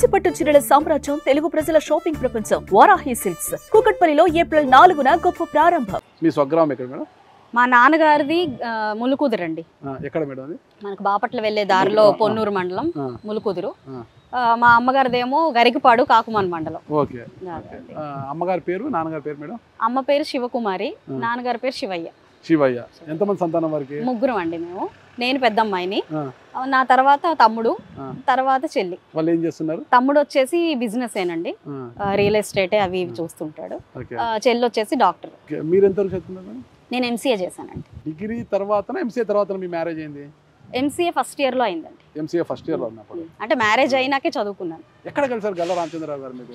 కంచిపట్టు చీరల సామ్రాజ్యం తెలుగు ప్రజల షాపింగ్ ప్రపంచం వారాహి సిల్క్స్ కూకట్పల్లిలో ఏప్రిల్ 4న గొప్ప ప్రారంభం. మీ స్వగ్రామం ఎక్కడ మేడం? మా నాన్నగారిది ములుకుదురండి. ఎక్కడ మేడం అది? మనకు బాపట్ల వెళ్లే దారిలో పొన్నూరు మండలం ములుకుదురు. మా అమ్మగారిదేమో గరికపాడు కాకుమాన్ మండలం. ఓకే. అమ్మగారి పేరు, నాన్నగారి పేరు మేడం? అమ్మ పేరు శివకుమారి, నాన్నగారి పేరు శివయ్య. శివయ్య. ఎంతమంది సంతానం వారికి? ముగ్గురం అండి మేము. నేను పెద్ద అమ్మాయిని, నా తర్వాత తమ్ముడు, తర్వాత చెల్లి. వాళ్ళు ఏం చేస్తున్నారు? తమ్ముడు వచ్చేసి బిజినెస్ ఏనండి, రియల్ ఎస్టేట్ అవి ఇవి చూస్తుంటాడు. చెల్లి వచ్చేసి డాక్టర్. మీరు ఎంతవరకు చదువుతున్నారు? నేను ఎంసీఏ చేశానండి. డిగ్రీ తర్వాత ఎంసీఏ తర్వాత మీ మ్యారేజ్ అయింది? ఎంసీఏ ఫస్ట్ ఇయర్ లో అయిందండి. ఎంసీఏ ఫస్ట్ ఇయర్ లో ఉన్నప్పుడు అంటే మ్యారేజ్ అయినాకే చదువుకున్నాను. ఎక్కడ కలిసారు గల్లా రామచంద్రరావు గారు మీకు?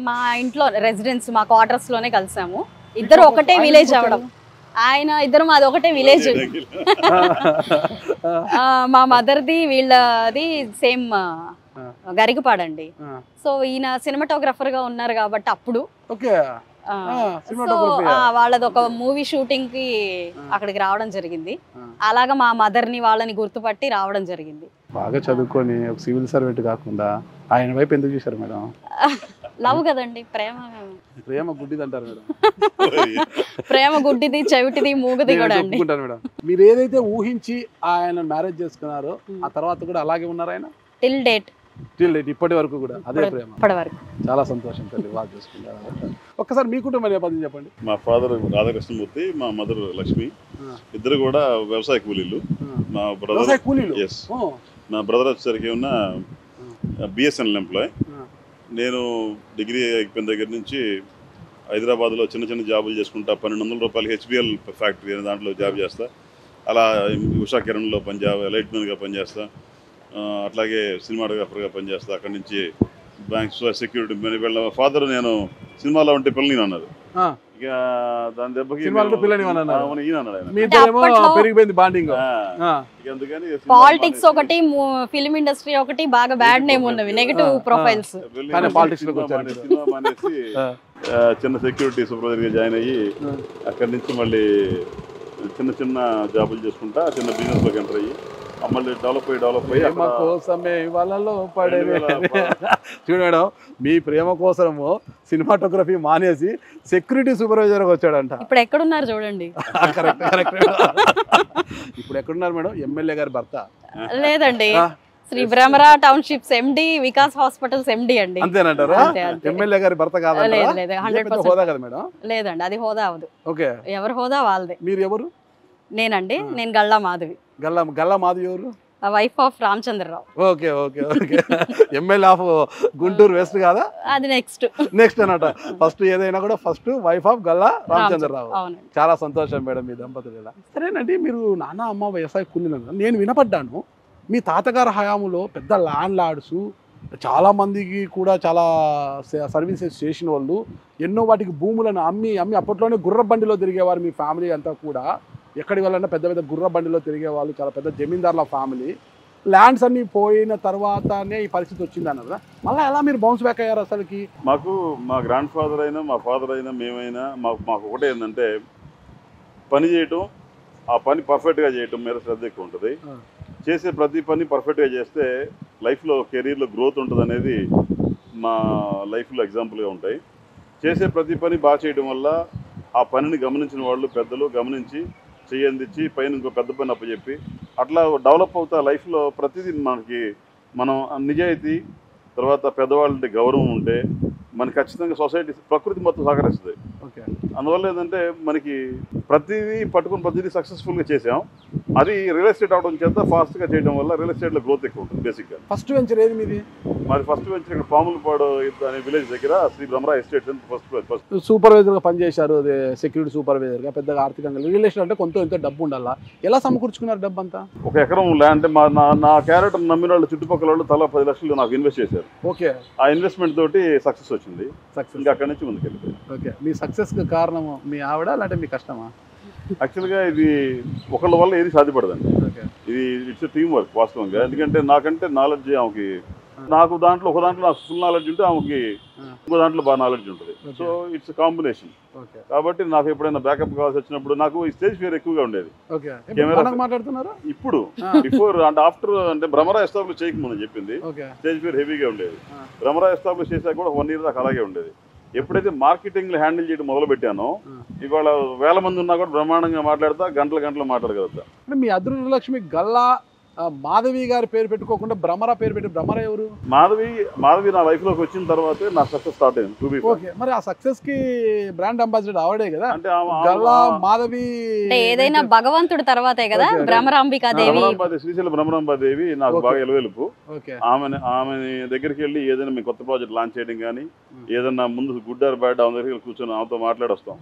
మా ఇంట్లో రెసిడెన్స్, మా క్వార్టర్స్ లోనే కలిసాము. ఇద్దరు ఒకటే విలేజ్ అవడం, ఆయన ఇద్దరు మాది ఒకటే విలేజ్. మా మదర్ది వీళ్ళది సేమ్ గరికపాడండి. సో ఈయన సినిమాటోగ్రఫర్ గా ఉన్నారు కాబట్టి అప్పుడు వాళ్ళది ఒక మూవీ షూటింగ్ కి అక్కడికి రావడం జరిగింది. అలాగా మా మదర్ ని వాళ్ళని గుర్తుపట్టి రావడం జరిగింది. బాగా చదువుకొని ఒక సివిల్ సర్వెంట్ కాకుండా ఆయన వైపు ఎందుకు చూశారు మేడం? లవ్ కదండి, ప్రేమ. ప్రేమ గుడ్డిది అంటారు మేడం. ప్రేమ గుడ్డిది, చెవిటిది, మూగది కూడా అండి. మేడం, మీరు ఏదైతే ఊహించి ఆయన మ్యారేజ్ చేసుకున్నారో ఆ తర్వాత కూడా అలాగే ఉన్నారు ఆయన? టిల్ డేట్ ఇప్పటి వరకు కూడా అదే ప్రేమ. ఇప్పటి వరకు చాలా సంతోషం తల్లి, బాగా చూసుకుంటారు. ఒక్కసారి మీ కుటుంబం నేపథ్యం చెప్పండి. మా ఫాదర్ రాధాకృష్ణమూర్తి, మా మదర్ లక్ష్మి. ఇద్దరు కూడా వ్యవసాయ కూలీలు. మా బ్రదర్ నా బ్రదర్ వచ్చేసరికి ఉన్న బిఎస్ఎన్ఎల్ ఎంప్లాయ్. నేను డిగ్రీ అయిపోయిన దగ్గర నుంచి హైదరాబాద్లో చిన్న చిన్న జాబులు చేసుకుంటా. 1200 రూపాయలు హెచ్బిఎల్ ఫ్యాక్టరీ అనే దాంట్లో జాబ్ చేస్తా. అలా ఉషా కిరణ్లో లైట్ మ్యాన్గా పనిచేస్తా. అట్లాగే సినిమాటోగ్రాఫర్గా పనిచేస్తా. అక్కడి నుంచి బ్యాంక్ సెక్యూరిటీ వీళ్ళ ఫాదర్ నేను సినిమాలో ఉంటే పిల్లని అన్నారు. ఇక దాని దెబ్బకి పాలిటిక్స్ ఒకటి, ఫిల్మ్ ఇండస్ట్రీ ఒకటి బాగా బ్యాడ్ నేమ్ ఉన్నవి, నెగటివ్ ప్రొఫైల్స్. అనేసి చిన్న సెక్యూరిటీ సూపర్వైజర్ గా జాయిన్ అయ్యి అక్కడి నుంచి మళ్ళీ చిన్న చిన్న జాబులు చేసుకుంటా చిన్న బిజినెస్ లోకి ఎంటర్ అయ్యి మళ్ళీ డెవలప్ అయ్యి కోసమే వాళ్ళలో పడే. చూడు మేడం, మీ ప్రేమ కోసము సినిమాటోగ్రఫీ మానేసి సెక్యూరిటీ సూపర్వైజర్ వచ్చాడంట. ఇప్పుడు ఎక్కడున్నారు చూడండి. ఇప్పుడు ఎక్కడున్నారు మేడం? ఎమ్మెల్యే గారి భర్త? లేదండి, శ్రీ బ్రహ్మరా టౌన్షిప్స్ ఎండి, వికాస్ హాస్పిటల్స్ ఎండి అండి. అంతేనంటారా? ఎమ్మెల్యే గారి భర్త కాదా? హోదా కదా మేడం? లేదండి, అది హోదా అవదు. ఓకే, ఎవరు హోదా వాళ్ళదే. మీరు ఎవరు? నేనండి, నేను గల్లా మాధవి. గల్లా మాధవి ఎవరు? Wife of Ramachandrarao. Okay okay okay. MLA of Guntur west కాదా? అది నెక్స్ట్ అన్నమాట. ఫస్ట్ ఏదైనా కూడా first wife of Galla Ramachandrarao. చాలా సంతోషం మేడం మీ దంపతులు ఇలా. సరేనండి, మీరు నాన్న అమ్మ వ్యవసాయ కూలీలు. నేను వినపడ్డాను మీ తాతగారి హయాములో పెద్ద ల్యాండ్ లార్డ్స్ చాలా మందికి కూడా చాలా సర్వీసెస్ చేసిన వాళ్ళు ఎన్నో వాటికి భూములను అమ్మి అప్పట్లోనే గుర్ర బండిలో తిరిగేవారు. మీ ఫ్యామిలీ అంతా కూడా ఎక్కడికి వెళ్ళాలన్నా పెద్ద పెద్ద గుర్ర బండిలో తిరిగేవాళ్ళు, చాలా పెద్ద జమీందారుల ఫ్యామిలీ. ల్యాండ్స్ అన్ని పోయిన తర్వాతనే ఈ పరిస్థితి వచ్చింది అన్నారు కదా, మళ్ళీ ఎలా మీరు బౌన్స్ బ్యాక్ అయ్యారు అసలుకి? మాకు మా గ్రాండ్ ఫాదర్ అయినా మా ఫాదర్ అయినా మేమైనా మాకు ఒకటే ఏంటంటే పని చేయటం, ఆ పని పర్ఫెక్ట్గా చేయటం మీద శ్రద్ధ ఎక్కువ ఉంటుంది. చేసే ప్రతి పని పర్ఫెక్ట్గా చేస్తే లైఫ్లో కెరీర్లో గ్రోత్ ఉంటుంది అనేది మా లైఫ్లో ఎగ్జాంపుల్గా ఉంటాయి. చేసే ప్రతి పని బాగా చేయడం వల్ల ఆ పనిని గమనించిన వాళ్ళు పెద్దలు గమనించి చేయందించి పైన ఇంకో పెద్ద పని అప్పచెప్పి అట్లా డెవలప్ అవుతా లైఫ్లో ప్రతిదీ మనం నిజాయితీ, తర్వాత పెద్దవాళ్ళంటే గౌరవం ఉంటే మనకి ఖచ్చితంగా సొసైటీ ప్రకృతి మొత్తం సహకరిస్తుంది. అందువల్ల ఏంటంటే మనకి ప్రతిదీ సక్సెస్ఫుల్గా చేసాం. అది రియల్ ఎస్టేట్ అవడం చేత ఫాస్ట్గా చేయడం వల్ల రియల్ ఎస్టేట్లో గ్రోత్ ఎక్కువ ఉంటుంది. బేసిక్గా ఫస్ట్ వెంచర్ ఏది మీది? మరి ఫస్ట్ వెంచర్ ఇక్కడ పాములపాడు అనే విలేజ్ దగ్గర శ్రీ బ్రహ్మరా ఎస్టేట్ ఫస్ట్ సూపర్వైజర్గా పనిచేశారు. అదే సెక్యూరిటీ సూపర్వైజర్గా. పెద్దగా ఆర్థికంగా రియల్ ఎస్టేట్ అంటే ఎంతో డబ్బు ఉండాలా. ఎలా సమకూర్చుకున్నారు డబ్బు అంతా? 1 ఎకరం ల్యాండ్ నా క్యారెక్టర్ నమ్మిన వాళ్ళు చుట్టుపక్కల వాళ్ళు తలా 10 లక్షలు నాకు ఇన్వెస్ట్ చేశారు. ఓకే, ఆ ఇన్వెస్ట్మెంట్ తోటి సక్సెస్ వచ్చింది. ఇంకా అక్కడి నుంచి ముందుకెళ్ళిపోయింది. ఓకే, మీ సక్సెస్కి కారణము మీ ఆవిడ లేదంటే మీ కష్టమా? యాక్చువల్గా ఇది ఒకళ్ళ వల్ల ఏది సాధ్యపడదండి. ఇది ఇట్స్ టీమ్ వర్క్ వాస్తవంగా. ఎందుకంటే నాకంటే నాలెడ్జ్ ఆమెకి నాకు దాంట్లో ఒక దాంట్లో నాకు ఫుల్ నాలెడ్జ్ ఉంటే ఆమెకి ఇంకో దాంట్లో బాగా నాలెడ్జ్ ఉంటుంది. So it's combination. కాబట్టి నాకు ఎప్పుడైనా బ్యాకప్ కావాల్సి వచ్చినప్పుడు నాకు ఈ స్టేజ్ ఫియర్ ఎక్కువగా ఉండేది. ఇప్పుడు బిఫోర్ అంటే ఆఫ్టర్ అంటే భ్రమరా ఎస్టాబ్లిష్ చేయకముందు చెప్పింది స్టేజ్ ఫియర్ హెవీగా ఉండేది. భ్రమరా ఎస్టాబ్లిష్ చేశాక కూడా 1 year దాకా అలాగే ఉండేది. ఎప్పుడైతే మార్కెటింగ్ హ్యాండిల్ చేయడం మొదలు పెట్టానో ఇవాళ 1000 మంది ఉన్నా కూడా బ్రహ్మాండంగా మాట్లాడతా, గంటలు మాట్లాడగలుగుతా. మీ అదృష్టలక్ష్మి గల్లా మాధవి గారి పేరు పెట్టుకోకుండా భ్రమరా పేరు పెట్టి, భ్రమరా ఎవరు? మాధవి నా లైఫ్ లోకి వచ్చిన తర్వాతే నా సక్సెస్ స్టార్ట్ అయింది. ఓకే, మరి ఆ సక్సెస్ కి బ్రాండ్ అంబాసిడర్ ఆవిడే కదా. అంటే గల్లా మాధవి ఏదైనా భగవంతుడి తర్వాతే కదా భ్రమరాంబికాదేవి. శ్రీశైల భ్రమరాంబాదేవి నాకు బాగా ఎలువెలుపు. ఆమె దగ్గరికి వెళ్ళి ఏదైనా మీ కొత్త ప్రాజెక్ట్ లాంచ్ చేయడం కానీ ఏదన్నా ముందు గుడ్ ఆర్ బ్యాడ్ ఆమె దగ్గరికి కూర్చొని ఆమెతో మాట్లాడొస్తాం.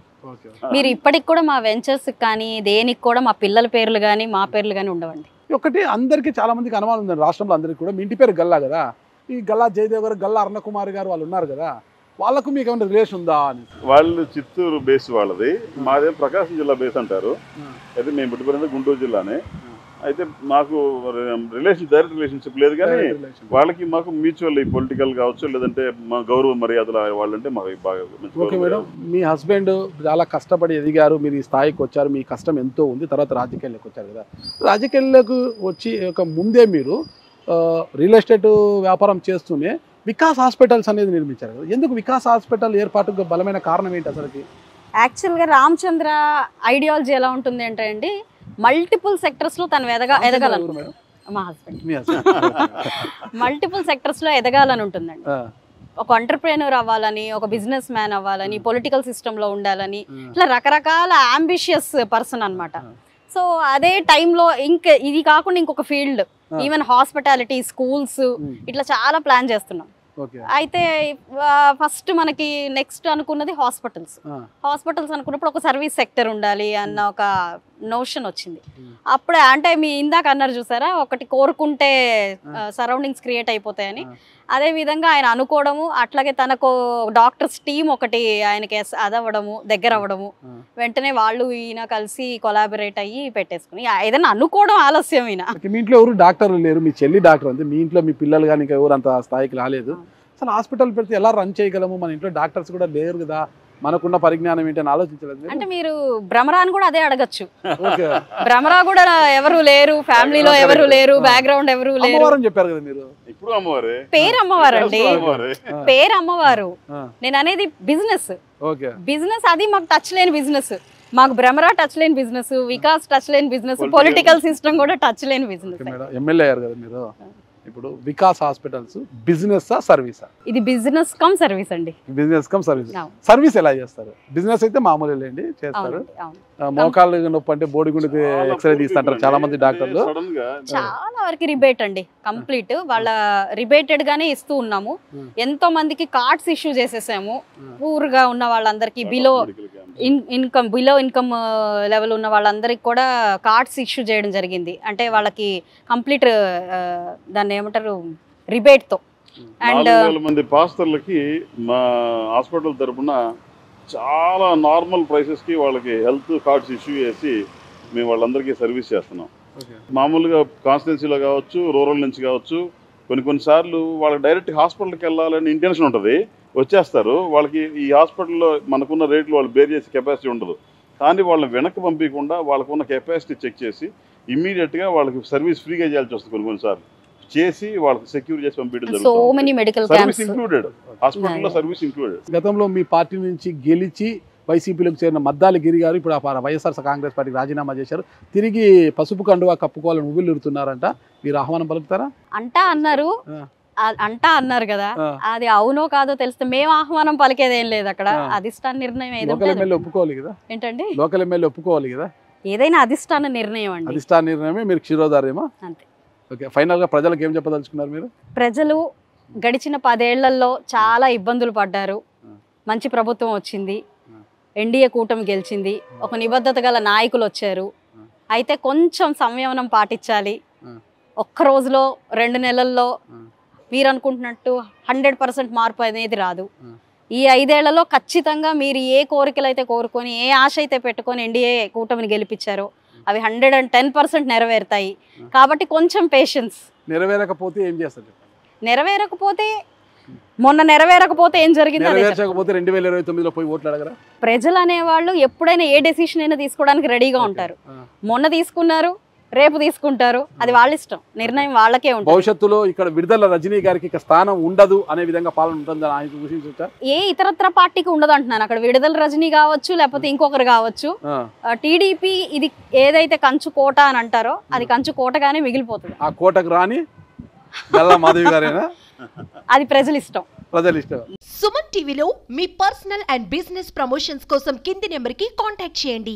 మీరు ఇప్పటికి కూడా మా వెంచర్స్ కానీ దేనికి కూడా మా పిల్లల పేర్లు కానీ మా పేర్లు కానీ ఉండవండి. ఒకటి అందరికీ చాలా మందికి అనుమానం ఉంది రాష్ట్రంలో అందరికీ కూడా, మీ ఇంటి పేరు గల్లా కదా, ఈ గల్లా జయదేవ్ గారు, గల్లా అరుణకుమారి గారు వాళ్ళు ఉన్నారు కదా, వాళ్ళకు మీకు ఏమైనా రిలేషన్ ఉందా అని? వాళ్ళు చిత్తూరు బేస్ వాళ్ళది, మాదే ప్రకాశం జిల్లా బేస్ అంటారు. అయితే మేము పుట్టిపోయినది గుంటూరు జిల్లానే. అయితే మాకు డైరెక్ట్ రిలేషన్షిప్ లేదు, కానీ వాళ్ళకి మాకు మ్యూచువల్ పొలిటికల్ కావచ్చు లేదంటే మా గౌరవ మర్యాదలు వాళ్ళంటే మాకు బాగా. ఓకే మేడం, మీ హస్బెండ్ చాలా కష్టపడి ఎదిగారు, మీరు ఈ స్థాయికి వచ్చారు, మీ కష్టం ఎంతో ఉంది, తర్వాత రాజకీయాల్లోకి వచ్చారు కదా. రాజకీయాల్లోకి వచ్చి ఒక ముందే మీరు రియల్ ఎస్టేట్ వ్యాపారం చేస్తూనే వికాస్ హాస్పిటల్స్ అనేది నిర్మించారు కదా. ఎందుకు వికాస్ హాస్పిటల్ ఏర్పాటుకు బలమైన కారణం ఏంటి అసలుకి? యాక్చువల్గా రామచంద్ర ఐడియాలజీ ఎలా ఉంటుంది అంటే అండి, మల్టిపుల్ సెక్టర్స్ లో తను ఎదగాలను, మా హస్బెండ్ మల్టిపుల్ సెక్టర్స్ లో ఎదగాలని ఉంటుందండి. ఒక ఎంటర్ప్రెన్యూర్ అవ్వాలని, ఒక బిజినెస్ మ్యాన్ అవ్వాలని, పొలిటికల్ సిస్టమ్ లో ఉండాలని, ఇట్లా రకరకాల అంబిషియస్ పర్సన్ అన్నమాట. సో అదే టైంలో ఇది కాకుండా ఇంకొక ఫీల్డ్, ఈవెన్ హాస్పిటాలిటీ, స్కూల్స్, ఇట్లా చాలా ప్లాన్ చేస్తున్నాం. అయితే ఫస్ట్ మనకి నెక్స్ట్ అనుకున్నది హాస్పిటల్స్ అనుకున్నప్పుడు ఒక సర్వీస్ సెక్టర్ ఉండాలి అన్న ఒక నోషన్ వచ్చింది. అప్పుడే అంటే మీ ఇందాక అన్నారు చూసారా, ఒకటి కోరుకుంటే సరౌండింగ్స్ క్రియేట్ అయిపోతాయని, అదే విధంగా ఆయన అనుకోవడము, అట్లాగే తనకు డాక్టర్స్ టీం ఒకటి ఆయనకి అదవ్వడము, దగ్గర అవ్వడము, వెంటనే వాళ్ళు ఈయన కలిసి కొలాబరేట్ అయ్యి పెట్టేసుకుని ఏదైనా అనుకోవడం ఆలస్యం. ఈయన మీ ఇంట్లో ఎవరు డాక్టర్లు లేరు, మీ చెల్లి డాక్టర్ ఉంది, మీ ఇంట్లో మీ పిల్లలు కానీ ఇంకా ఎవరు అంత స్థాయికి రాలేదు, అసలు హాస్పిటల్ పెడితే ఎలా రన్ చేయగలము, మన ఇంట్లో డాక్టర్స్ కూడా లేరు కదా, మనకున్న పరిజ్ఞానం ఏంటని ఆలోచించలేదు అంటే మీరు భ్రమరాని కూడా అదే అడగచ్చు. భ్రమరా కూడా ఎవరు లేరు, ఫ్యామిలీలో ఎవరు లేరు, బ్యాక్గ్రౌండ్ ఎవరు లేరు చెప్పారు కదా మీరు. ఇప్పుడు అమ్మవారే, పేరు అమ్మవారు అండి, పేరు అమ్మవారు. నేను అనేది బిజినెస్ అది మాకు టచ్ లేని బిజినెస్, మాకు భ్రమరా టచ్ లేని బిజినెస్, వికాస్ టచ్ లేని బిజినెస్, పొలిటికల్ సిస్టమ్ కూడా టచ్ లేని బిజినెస్. ఎమ్మెల్యే అయ్యారు కదా మీరు, ఇప్పుడు వికాస్ హాస్పిటల్స్ బిజినెస్ సర్వీసా? ఇది బిజినెస్ కమ్ సర్వీస్ అండి. Business come service. సర్వీస్ ఎలా చేస్తారు? బిజినెస్ అయితే మామూలు లేండి చేస్తారు, మోకాళ్ళు నొప్పి అంటే బోడిగుండికి ఎక్స్రే తీస్తుంటారు చాలా మంది డాక్టర్లు. చాలా వరకు రిబేట్ అండి, కంప్లీట్ వాళ్ళ రిబేటెడ్ గానే ఇస్తూ ఉన్నాము. ఎంతో మందికి కార్డ్స్ ఇష్యూ చేసేసాము, పూర్ గా ఉన్న వాళ్ళందరికీ, బిలో ఇన్కమ్ లెవెల్ ఉన్న వాళ్ళందరికి కూడా కార్డ్స్ ఇష్యూ చేయడం జరిగింది. అంటే వాళ్ళకి కంప్లీట్ దాన్ని ఏమంటారు రిబేట్ తో. అండ్ 4,000 మంది పాస్టర్లకి మా హాస్పిటల్ తరఫున చాలా నార్మల్ ప్రైసెస్ కి వాళ్ళకి హెల్త్ కార్డ్స్ ఇష్యూ చేసి మేము వాళ్ళందరికీ సర్వీస్ చేస్తున్నాం. మామూలుగా కాన్స్టిట్యున్సీలో కావచ్చు, రూరల్ నుంచి కావచ్చు, కొన్నిసార్లు వాళ్ళకి డైరెక్ట్ హాస్పిటల్కి వెళ్ళాలని ఇంటెన్షన్ ఉంటుంది, వచ్చేస్తారు. వాళ్ళకి ఈ హాస్పిటల్లో మనకున్న రేట్లు వాళ్ళు బేర్ చేసే కెపాసిటీ ఉండదు, కానీ వాళ్ళని వెనక్కి పంపించకుండా వాళ్ళకున్న కెపాసిటీ చెక్ చేసి ఇమ్మీడియట్గా వాళ్ళకి సర్వీస్ ఫ్రీగా చేయాల్సి వస్తుంది. కొన్నిసార్లు చేసి వాళ్ళకి సెక్యూర్ చేసి పంపించడం జరుగుతుంది. హాస్పిటల్లో సర్వీస్ ఇంక్లూడెడ్. గతంలో మీ పార్టీ నుంచి గెలిచి వైసీపీలోకి చేరిన మద్దాలి గిరి గారు ఇప్పుడు వైఎస్ఆర్ కాంగ్రెస్ పార్టీకి రాజీనామా చేశారు, తిరిగి పసుపు కండువా కప్పుకోవాలని ఉవ్విల్లుడుతున్నారంట, మీరు ఆహ్వానం పలుకుతారా? అన్నారు కదా, అది అవునో కాదో తెలిస్తే మేము ఆహ్వానం పలికేది ఏం లేదు. అక్కడ అధిష్టాన నిర్ణయం ఒప్పుకోవాలి కదా. ఏంటండి? లోకల్ ఎమ్మెల్యే ఒప్పుకోవాలి కదా, ఏదైనా అధిష్టాన నిర్ణయం అండి. అధిష్టాన నిర్ణయమే మీరు క్షీరోదారేమో. అంతే. ఓకే, ఫైనల్ గా ప్రజలకు ఏం చెప్పదలుచుకున్నారు మీరు? ప్రజలు గడిచిన 10 ఏళ్లలో చాలా ఇబ్బందులు పడ్డారు, మంచి ప్రభుత్వం వచ్చింది, ఎన్డీఏ కూటమి గెలిచింది, ఒక నిబద్ధత గల నాయకులు వచ్చారు. అయితే కొంచెం సంయమనం పాటించాలి. ఒక్క రోజులో 2 నెలల్లో మీరు అనుకుంటున్నట్టు 100% మార్పు అనేది రాదు. ఈ 5 ఏళ్లలో ఖచ్చితంగా మీరు ఏ కోరికలు అయితే కోరుకొని, ఏ ఆశ అయితే పెట్టుకొని ఎన్డీఏ కూటమిని గెలిపించారో అవి 110% నెరవేరుతాయి. కాబట్టి కొంచెం పేషెన్స్. నెరవేరకపోతే ఏం చేస్తారు? నెరవేరకపోతే మొన్న నెరవేరకపోతే ఏం జరిగింది నెరవేర్చకపోతే 2029లో పోయి ఓట్లు అడగరా? ప్రజలు అనేవాళ్ళు ఎప్పుడైనా ఏ డెసిషన్ అయినా తీసుకోవడానికి రెడీగా ఉంటారు. మొన్న తీసుకున్నారు, రేపు తీసుకుంటారు, అది వాళ్ళ ఇష్టం, నిర్ణయం వాళ్ళకే ఉంటుంది. భవిష్యత్తులో ఇక్కడ విడుదల రజనీ గారికి ఇక స్థానం ఉండదు అనే విధంగా పాలన ఉంటుందని ఆయన సూచించొచ్చా? ఏ ఇతరత్ర పార్టీకి ఉండదు అంటున్నాను. అక్కడ విడుదల రజనీ కావచ్చు, లేకపోతే ఇంకొకరు కావచ్చు. టీడీపీ ఇది ఏదైతే కంచు కోట అని అంటారో అది కంచు కోటగానే మిగిలిపోతుంది. ఆ కోటకు రాని గల్లా మాధవి గారేనా? అది ప్రజల ఇష్టం. ప్రజల ఇష్టం. సుమన్ టీవీలో మీ పర్సనల్ అండ్ బిజినెస్ ప్రమోషన్స్ కోసం కింది నెంబర్కి కాంటాక్ట్ చేయండి.